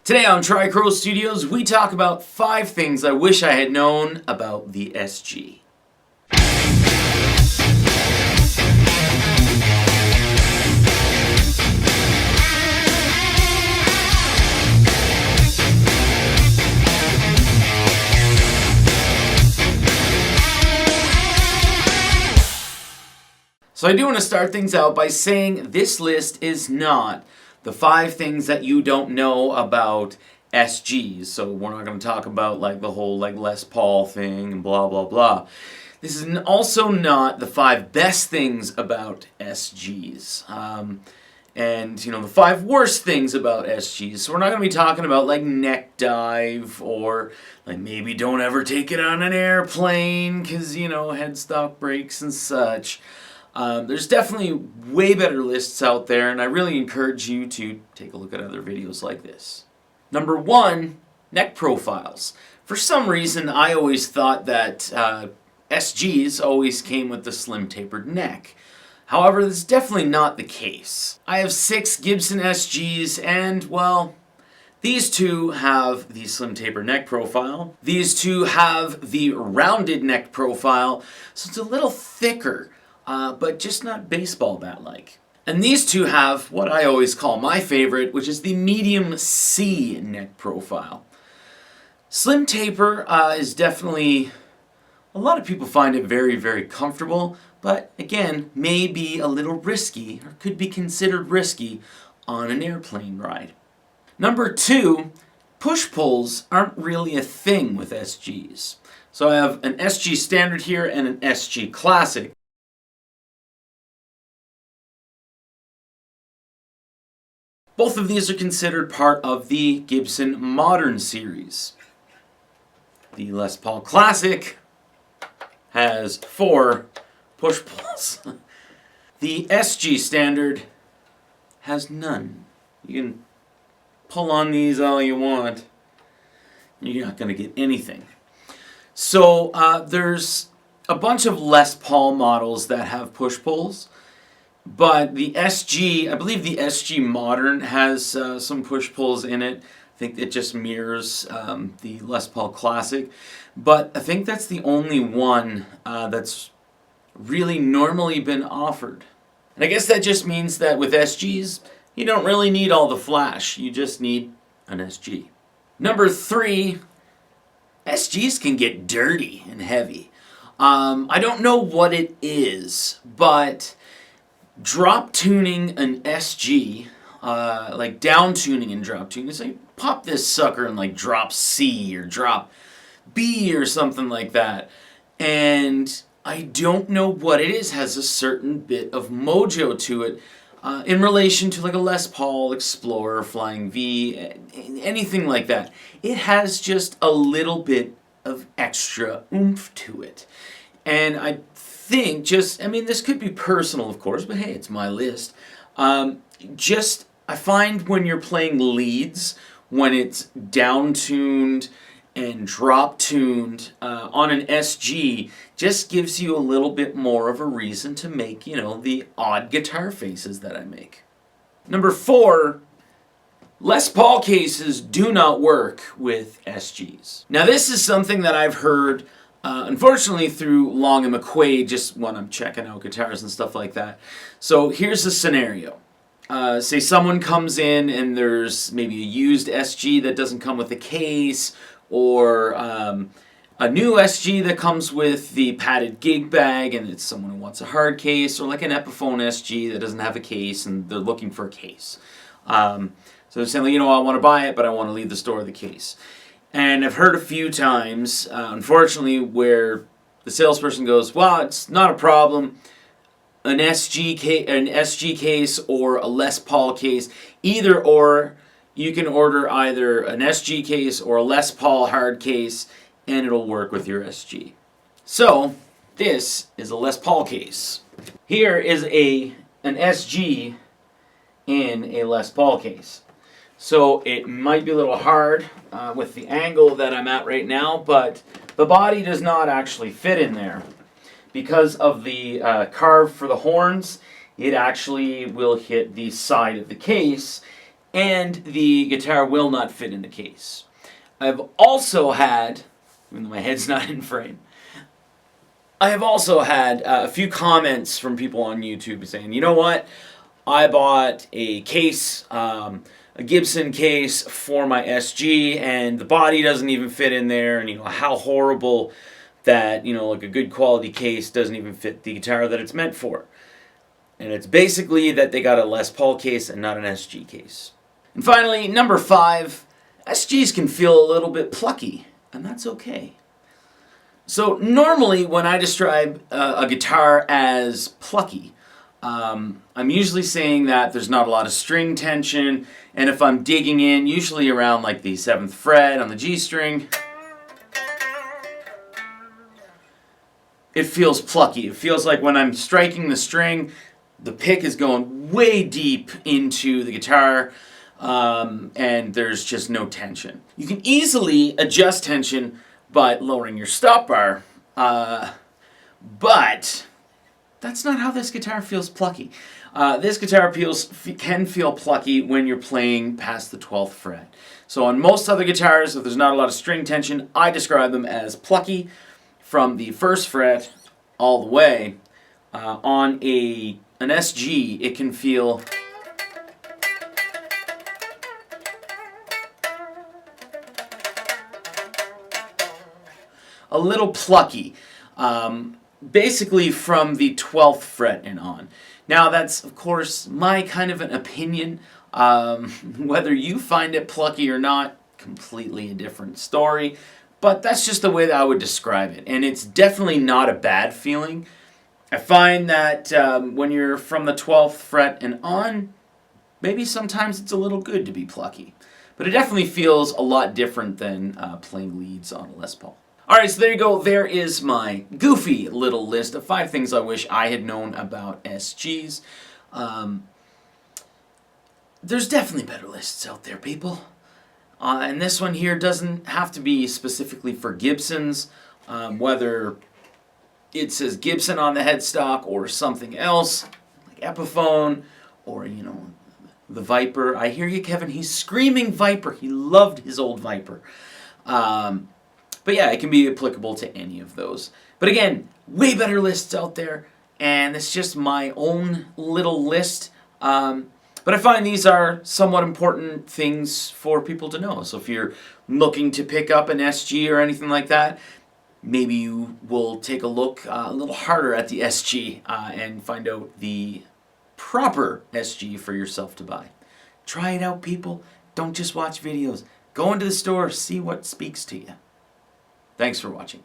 Today on Tricrow Studios, we talk about 5 things I wish I had known about the SG. So I do want to start things out by saying this list is not the 5 things that you don't know about SGs. So we're not going to talk about like the whole like Les Paul thing and blah blah blah. This is also not the 5 best things about SGs. And you know, the 5 worst things about SGs. So we're not going to be talking about like neck dive or like maybe don't ever take it on an airplane because you know headstock breaks and such. There's definitely way better lists out there, and I really encourage you to take a look at other videos like this. Number 1, neck profiles. For some reason, I always thought that SGs always came with the slim tapered neck. However, that's definitely not the case. I have 6 Gibson SGs, and well, these 2 have the slim taper neck profile. These 2 have the rounded neck profile, so it's a little thicker. But just not baseball bat-like. And these 2 have what I always call my favorite, which is the medium C neck profile. Slim taper is definitely, a lot of people find it very, very comfortable, but again, may be a little risky, or could be considered risky, on an airplane ride. Number 2, push-pulls aren't really a thing with SGs. So I have an SG Standard here and an SG Classic. Both of these are considered part of the Gibson Modern series. The Les Paul Classic has 4 push-pulls. The SG Standard has none. You can pull on these all you want. You're not going to get anything. So there's a bunch of Les Paul models that have push-pulls. But the SG, I believe the SG Modern has some push-pulls in it. I think it just mirrors the Les Paul Classic. But I think that's the only one that's really normally been offered. And I guess that just means that with SGs, you don't really need all the flash. You just need an SG. Number 3, SGs can get dirty and heavy. I don't know what it is, but drop tuning an SG, like down tuning and drop tuning, it's like pop this sucker in like drop C or drop B or something like that. And I don't know what it is, has a certain bit of mojo to it in relation to like a Les Paul, Explorer, Flying V, anything like that. It has just a little bit of extra oomph to it. And I think this could be personal, of course, but hey, it's my list. I find when you're playing leads, when it's down-tuned and drop-tuned on an SG, just gives you a little bit more of a reason to make, you know, the odd guitar faces that I make. Number 4, Les Paul cases do not work with SGs. Now, this is something that I've heard unfortunately through Long and McQuaid, just when I'm checking out guitars and stuff like that. So here's the scenario. Say someone comes in and there's maybe a used SG that doesn't come with a case, or a new SG that comes with the padded gig bag and it's someone who wants a hard case, or like an Epiphone SG that doesn't have a case and they're looking for a case. So they're saying, you know, I want to buy it, but I want to leave the store with the case. And I've heard a few times, unfortunately, where the salesperson goes, well, it's not a problem. An SG case or a Les Paul case, either or, you can order either an SG case or a Les Paul hard case, and it'll work with your SG. So, this is a Les Paul case. Here is an SG in a Les Paul case. So it might be a little hard with the angle that I'm at right now, but the body does not actually fit in there. Because of the carve for the horns, it actually will hit the side of the case, and the guitar will not fit in the case. I've also had, even though my head's not in frame, I have also had a few comments from people on YouTube saying, you know what, I bought a case, a Gibson case for my SG, and the body doesn't even fit in there, and how horrible that, like a good quality case doesn't even fit the guitar that it's meant for. And it's basically that they got a Les Paul case and not an SG case. And finally, number 5, SGs can feel a little bit plucky, and that's okay. So normally when I describe a guitar as plucky, I'm usually saying that there's not a lot of string tension, and if I'm digging in, usually around like the 7th fret on the G string, it feels plucky. It feels like when I'm striking the string, the pick is going way deep into the guitar, and there's just no tension. You can easily adjust tension by lowering your stop bar, but that's not how this guitar feels plucky. This guitar can feel plucky when you're playing past the 12th fret. So on most other guitars, if there's not a lot of string tension, I describe them as plucky from the 1st fret all the way. On an SG, it can feel a little plucky, basically from the 12th fret and on. Now that's, of course, my kind of an opinion. Whether you find it plucky or not, completely a different story. But that's just the way that I would describe it. And it's definitely not a bad feeling. I find that when you're from the 12th fret and on, maybe sometimes it's a little good to be plucky. But it definitely feels a lot different than playing leads on a Les Paul. Alright, so there you go. There is my goofy little list of 5 things I wish I had known about SGs. There's definitely better lists out there, people. And this one here doesn't have to be specifically for Gibsons, whether it says Gibson on the headstock or something else, like Epiphone, or, the Viper. I hear you, Kevin. He's screaming Viper. He loved his old Viper. But yeah, it can be applicable to any of those. But again, way better lists out there, and it's just my own little list. But I find these are somewhat important things for people to know. So if you're looking to pick up an SG or anything like that, maybe you will take a look a little harder at the SG and find out the proper SG for yourself to buy. Try it out, people. Don't just watch videos. Go into the store, see what speaks to you. Thanks for watching.